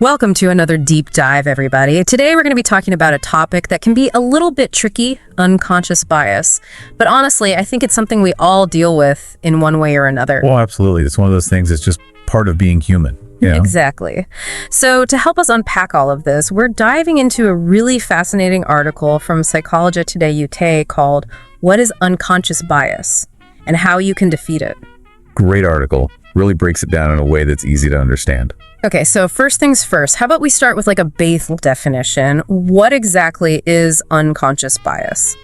Welcome to another deep dive, everybody. Today we're going to be talking about a topic that can be a little bit tricky, unconscious bias. But honestly, I think it's something we all deal with in one way or another. Well, absolutely. It's one of those things that's just part of being human. You know? Exactly. So to help us unpack all of this, we're diving into a really fascinating article from Psychology Today UK called "What is Unconscious Bias and How You Can Defeat It?" Great article. Really breaks it down in a way that's easy to understand. Okay, so first things first, how about we start with like a base definition? What exactly is unconscious bias?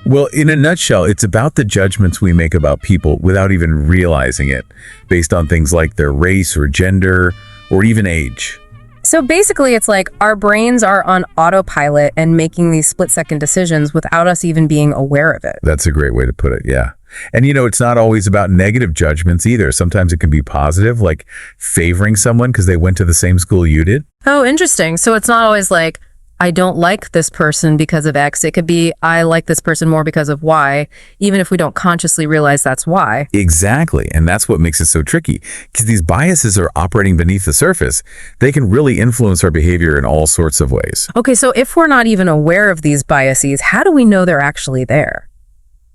Well, in a nutshell, it's about the judgments we make about people without even realizing it, based on things like their race or gender or even age. So basically, it's like our brains are on autopilot and making these split-second decisions without us even being aware of it. That's a great way to put it, yeah. And it's not always about negative judgments either. Sometimes it can be positive, like favoring someone because they went to the same school you did. Oh, interesting. So it's not always like, I don't like this person because of X. It could be, I like this person more because of Y, even if we don't consciously realize that's why. Exactly. And that's what makes it so tricky, because these biases are operating beneath the surface. They can really influence our behavior in all sorts of ways. Okay, so if we're not even aware of these biases, how do we know they're actually there?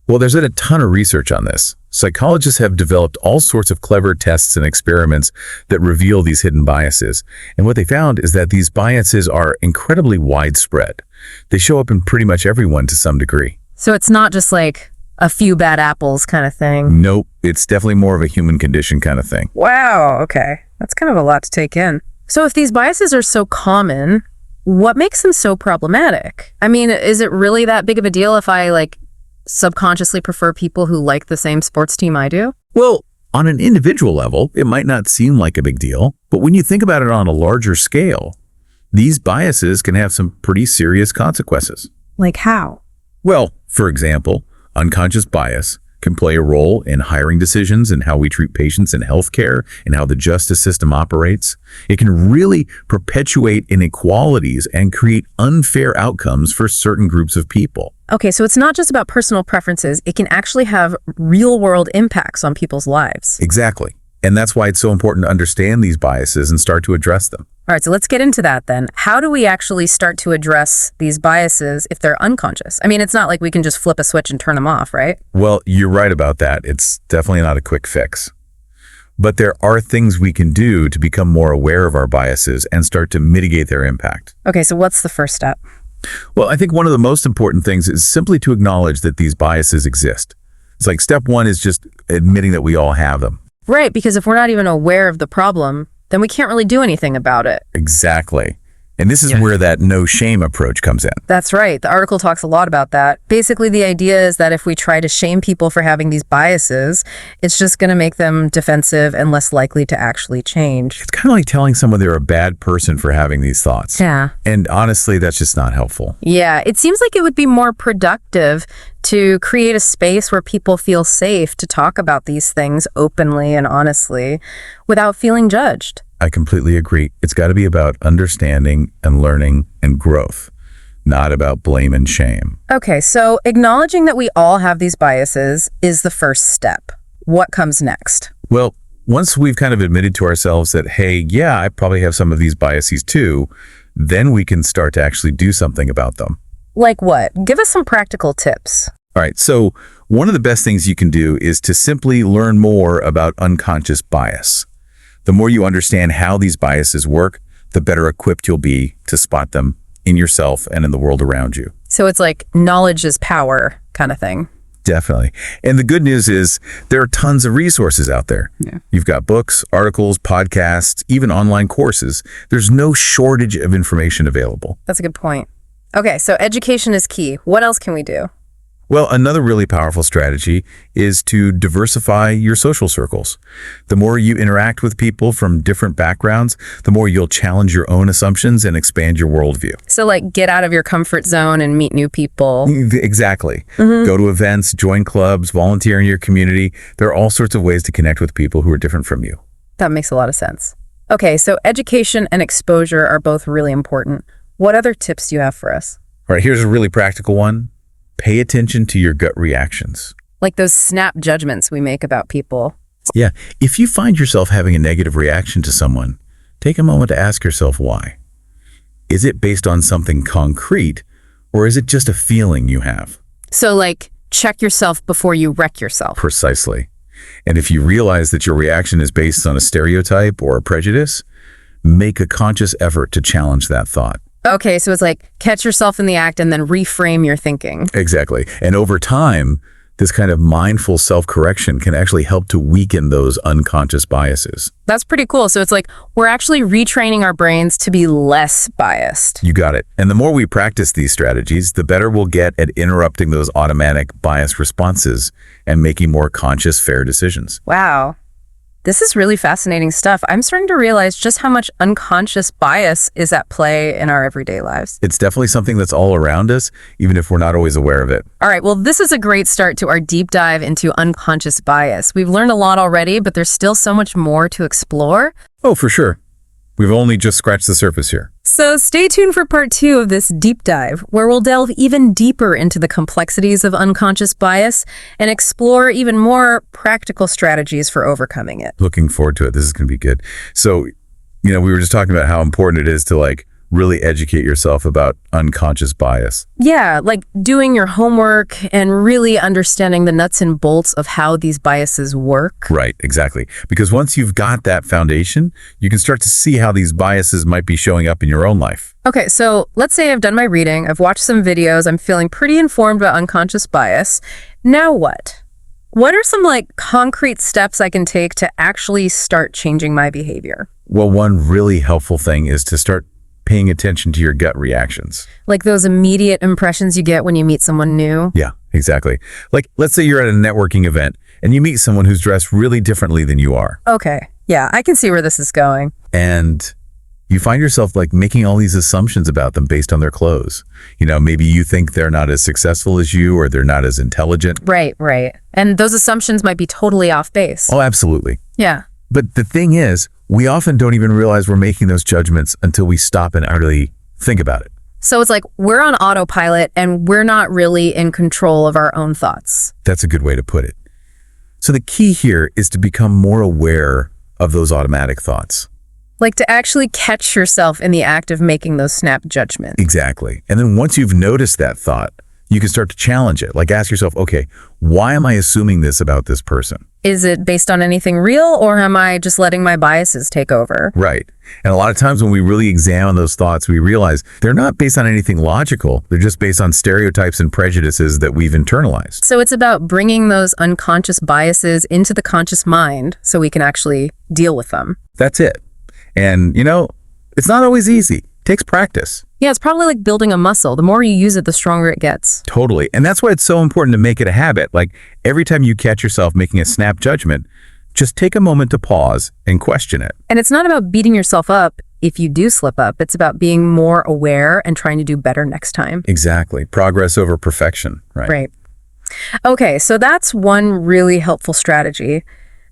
Well, there's been a ton of research on this. Psychologists have developed all sorts of clever tests and experiments that reveal these hidden biases. And what they found is that these biases are incredibly widespread. They show up in pretty much everyone to some degree. So it's not just like a few bad apples kind of thing? Nope, it's definitely more of a human condition kind of thing. Wow, okay. That's kind of a lot to take in. So if these biases are so common, what makes them so problematic? I mean, is it really that big of a deal if I subconsciously prefer people who like the same sports team I do? Well, on an individual level, it might not seem like a big deal, but when you think about it on a larger scale, these biases can have some pretty serious consequences. Like how? Well, for example, unconscious bias can play a role in hiring decisions and how we treat patients in healthcare and how the justice system operates. It can really perpetuate inequalities and create unfair outcomes for certain groups of people. Okay, so it's not just about personal preferences. It can actually have real-world impacts on people's lives. Exactly. And that's why it's so important to understand these biases and start to address them. All right, so let's get into that then. How do we actually start to address these biases if they're unconscious? I mean, it's not like we can just flip a switch and turn them off, right? Well, you're right about that. It's definitely not a quick fix. But there are things we can do to become more aware of our biases and start to mitigate their impact. Okay, so what's the first step? Well, I think one of the most important things is simply to acknowledge that these biases exist. It's like step one is just admitting that we all have them. Right, because if we're not even aware of the problem, then we can't really do anything about it. Exactly. And this is where that no shame approach comes in. That's right. The article talks a lot about that. Basically, the idea is that if we try to shame people for having these biases, it's just going to make them defensive and less likely to actually change. It's kind of like telling someone they're a bad person for having these thoughts. Yeah. And honestly, that's just not helpful. Yeah, it seems like it would be more productive to create a space where people feel safe to talk about these things openly and honestly without feeling judged. I completely agree. It's got to be about understanding and learning and growth, not about blame and shame. Okay, so acknowledging that we all have these biases is the first step. What comes next? Well, once we've kind of admitted to ourselves that, hey, yeah, I probably have some of these biases too, then we can start to actually do something about them. Like what? Give us some practical tips. All right, so one of the best things you can do is to simply learn more about unconscious bias. The more you understand how these biases work, the better equipped you'll be to spot them in yourself and in the world around you. So it's like knowledge is power kind of thing. Definitely. And the good news is there are tons of resources out there. Yeah. You've got books, articles, podcasts, even online courses. There's no shortage of information available. That's a good point. Okay, so education is key. What else can we do? Well, another really powerful strategy is to diversify your social circles. The more you interact with people from different backgrounds, the more you'll challenge your own assumptions and expand your worldview. So like get out of your comfort zone and meet new people. Exactly. Go to events, join clubs, volunteer in your community. There are all sorts of ways to connect with people who are different from you. That makes a lot of sense. Okay, so education and exposure are both really important. What other tips do you have for us? All right, here's a really practical one. Pay attention to your gut reactions. Like those snap judgments we make about people. Yeah, if you find yourself having a negative reaction to someone, take a moment to ask yourself why. Is it based on something concrete, or is it just a feeling you have? So like, check yourself before you wreck yourself. Precisely. And if you realize that your reaction is based on a stereotype or a prejudice, make a conscious effort to challenge that thought. Okay, so it's like, catch yourself in the act and then reframe your thinking. Exactly. And over time, this kind of mindful self-correction can actually help to weaken those unconscious biases. That's pretty cool. So it's like, we're actually retraining our brains to be less biased. You got it. And the more we practice these strategies, the better we'll get at interrupting those automatic bias responses and making more conscious, fair decisions. Wow. This is really fascinating stuff. I'm starting to realize just how much unconscious bias is at play in our everyday lives. It's definitely something that's all around us, even if we're not always aware of it. All right, well, this is a great start to our deep dive into unconscious bias. We've learned a lot already, but there's still so much more to explore. Oh, for sure. We've only just scratched the surface here. So stay tuned for part 2 of this deep dive, where we'll delve even deeper into the complexities of unconscious bias and explore even more practical strategies for overcoming it. Looking forward to it. This is going to be good. So, we were just talking about how important it is to really educate yourself about unconscious bias. Yeah, like doing your homework and really understanding the nuts and bolts of how these biases work. Right, exactly. Because once you've got that foundation, you can start to see how these biases might be showing up in your own life. Okay, so let's say I've done my reading, I've watched some videos, I'm feeling pretty informed about unconscious bias. Now what? What are some concrete steps I can take to actually start changing my behavior? Well, one really helpful thing is to start paying attention to your gut reactions. Like those immediate impressions you get when you meet someone new? Yeah, exactly. Let's say you're at a networking event and you meet someone who's dressed really differently than you are. Okay, yeah, I can see where this is going. And you find yourself making all these assumptions about them based on their clothes. Maybe you think they're not as successful as you, or they're not as intelligent. Right. And those assumptions might be totally off base. Oh, absolutely. Yeah. But the thing is, we often don't even realize we're making those judgments until we stop and utterly think about it. So it's like we're on autopilot and we're not really in control of our own thoughts. That's a good way to put it. So the key here is to become more aware of those automatic thoughts. Like to actually catch yourself in the act of making those snap judgments. Exactly. And then once you've noticed that thought, you can start to challenge it. Ask yourself, okay, why am I assuming this about this person? Is it based on anything real, or am I just letting my biases take over? Right. And a lot of times when we really examine those thoughts, we realize they're not based on anything logical. They're just based on stereotypes and prejudices that we've internalized. So it's about bringing those unconscious biases into the conscious mind so we can actually deal with them. That's it. And, it's not always easy. It takes practice. Yeah, it's probably like building a muscle. The more you use it, the stronger it gets. Totally. And that's why it's so important to make it a habit. Every time you catch yourself making a snap judgment, just take a moment to pause and question it. And it's not about beating yourself up if you do slip up. It's about being more aware and trying to do better next time. Exactly. Progress over perfection, right? Right. Okay, so that's one really helpful strategy.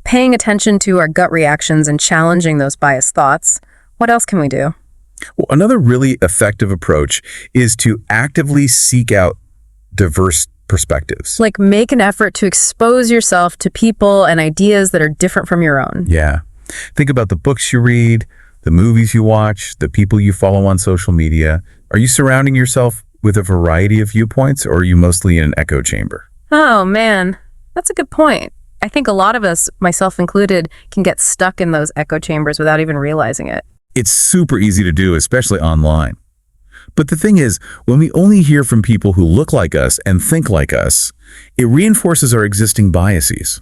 Paying attention to our gut reactions and challenging those biased thoughts. What else can we do? Well, another really effective approach is to actively seek out diverse perspectives. Make an effort to expose yourself to people and ideas that are different from your own. Yeah. Think about the books you read, the movies you watch, the people you follow on social media. Are you surrounding yourself with a variety of viewpoints, or are you mostly in an echo chamber? Oh, man. That's a good point. I think a lot of us, myself included, can get stuck in those echo chambers without even realizing it. It's super easy to do, especially online. But the thing is, when we only hear from people who look like us and think like us, it reinforces our existing biases.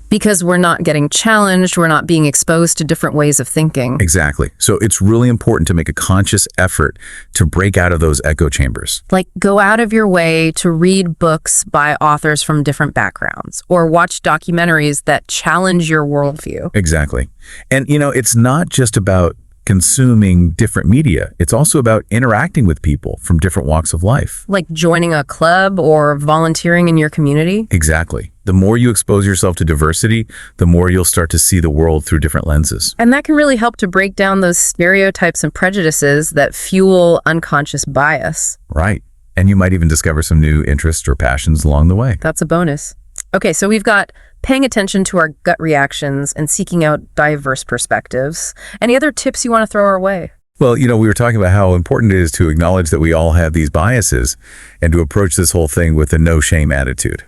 Because we're not getting challenged, we're not being exposed to different ways of thinking. Exactly. So it's really important to make a conscious effort to break out of those echo chambers. Go out of your way to read books by authors from different backgrounds, or watch documentaries that challenge your worldview. Exactly. And, it's not just about consuming different media. It's also about interacting with people from different walks of life. Like joining a club or volunteering in your community. Exactly. The more you expose yourself to diversity, the more you'll start to see the world through different lenses. And that can really help to break down those stereotypes and prejudices that fuel unconscious bias. Right. And you might even discover some new interests or passions along the way. That's a bonus. Okay, so we've got paying attention to our gut reactions and seeking out diverse perspectives. Any other tips you want to throw our way? Well, we were talking about how important it is to acknowledge that we all have these biases and to approach this whole thing with a no-shame attitude.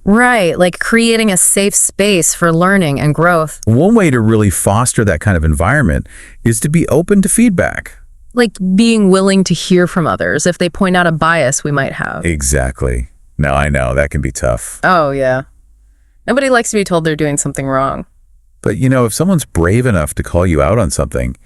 Right, like creating a safe space for learning and growth. One way to really foster that kind of environment is to be open to feedback. Like being willing to hear from others if they point out a bias we might have. Exactly. Now, I know that can be tough. Oh, yeah. Nobody likes to be told they're doing something wrong. But, if someone's brave enough to call you out on something,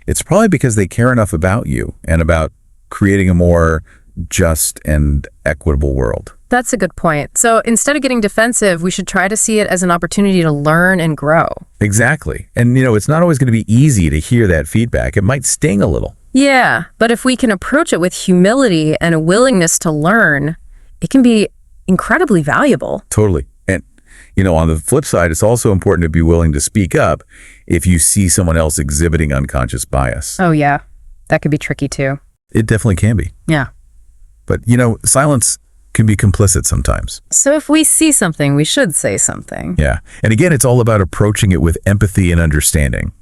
it's probably because they care enough about you and about creating a more just and equitable world. That's a good point. So instead of getting defensive, we should try to see it as an opportunity to learn and grow. Exactly. And, it's not always going to be easy to hear that feedback. It might sting a little. Yeah, but if we can approach it with humility and a willingness to learn, it can be incredibly valuable. Totally. And, on the flip side, it's also important to be willing to speak up if you see someone else exhibiting unconscious bias. Oh, yeah. That could be tricky, too. It definitely can be. Yeah. But, silence can be complicit sometimes. So if we see something, we should say something. Yeah. And again, it's all about approaching it with empathy and understanding.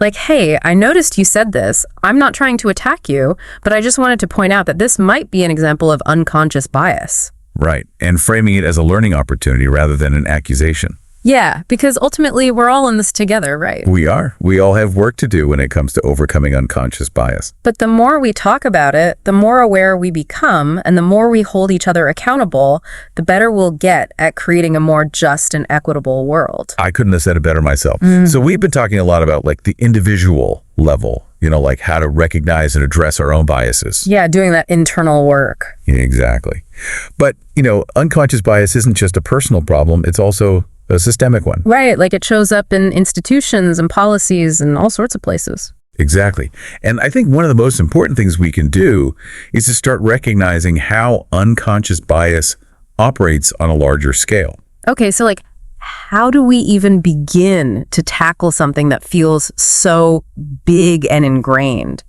Like, hey, I noticed you said this. I'm not trying to attack you, but I just wanted to point out that this might be an example of unconscious bias. Right. And framing it as a learning opportunity rather than an accusation. Yeah, because ultimately we're all in this together, right? We are. We all have work to do when it comes to overcoming unconscious bias. But the more we talk about it, the more aware we become, and the more we hold each other accountable, the better we'll get at creating a more just and equitable world. I couldn't have said it better myself. So we've been talking a lot about the individual level, like how to recognize and address our own biases. Yeah, doing that internal work. Yeah, exactly. But, unconscious bias isn't just a personal problem. It's also a systemic one. Right, like it shows up in institutions and policies and all sorts of places. Exactly. And I think one of the most important things we can do is to start recognizing how unconscious bias operates on a larger scale. Okay, so how do we even begin to tackle something that feels so big and ingrained?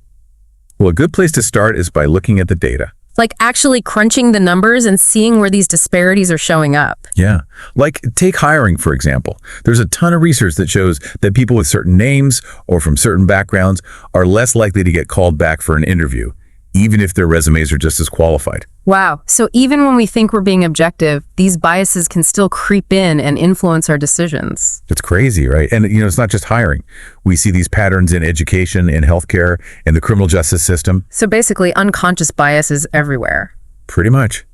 Well, a good place to start is by looking at the data. Like actually crunching the numbers and seeing where these disparities are showing up. Yeah. Like take hiring, for example. There's a ton of research that shows that people with certain names or from certain backgrounds are less likely to get called back for an interview, even if their resumes are just as qualified. Wow. So even when we think we're being objective, these biases can still creep in and influence our decisions. It's crazy, right? And, it's not just hiring. We see these patterns in education, in healthcare, in the criminal justice system. So basically, unconscious bias is everywhere. Pretty much.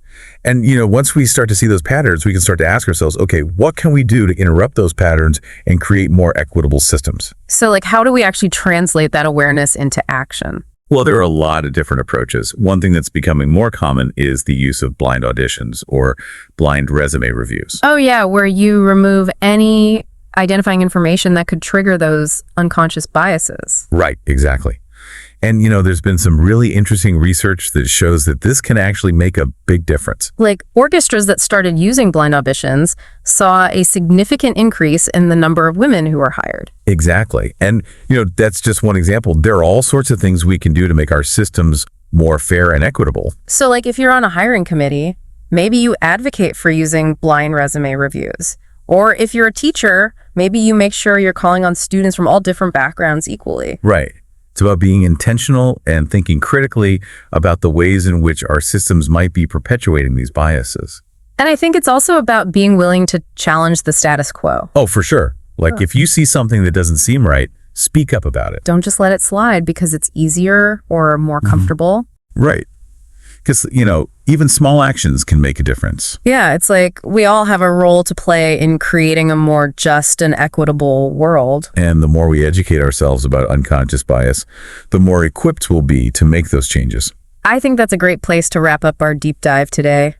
And, once we start to see those patterns, we can start to ask ourselves, okay, what can we do to interrupt those patterns and create more equitable systems? So how do we actually translate that awareness into action? Well, there are a lot of different approaches. One thing that's becoming more common is the use of blind auditions or blind resume reviews. Oh, yeah, where you remove any identifying information that could trigger those unconscious biases. Right, exactly. And, there's been some really interesting research that shows that this can actually make a big difference. Like orchestras that started using blind auditions saw a significant increase in the number of women who were hired. Exactly. And, that's just one example. There are all sorts of things we can do to make our systems more fair and equitable. So if you're on a hiring committee, maybe you advocate for using blind resume reviews. Or if you're a teacher, maybe you make sure you're calling on students from all different backgrounds equally. Right. It's about being intentional and thinking critically about the ways in which our systems might be perpetuating these biases. And I think it's also about being willing to challenge the status quo. Oh, for sure. If you see something that doesn't seem right, speak up about it. Don't just let it slide because it's easier or more comfortable. Right. Because, even small actions can make a difference. Yeah, it's we all have a role to play in creating a more just and equitable world. And the more we educate ourselves about unconscious bias, the more equipped we'll be to make those changes. I think that's a great place to wrap up our deep dive today.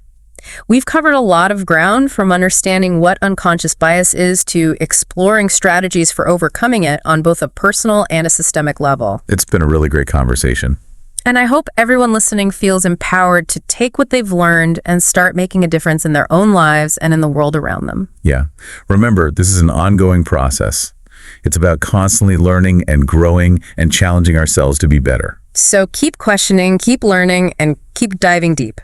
We've covered a lot of ground, from understanding what unconscious bias is to exploring strategies for overcoming it on both a personal and a systemic level. It's been a really great conversation. And I hope everyone listening feels empowered to take what they've learned and start making a difference in their own lives and in the world around them. Yeah. Remember, this is an ongoing process. It's about constantly learning and growing and challenging ourselves to be better. So keep questioning, keep learning, and keep diving deep.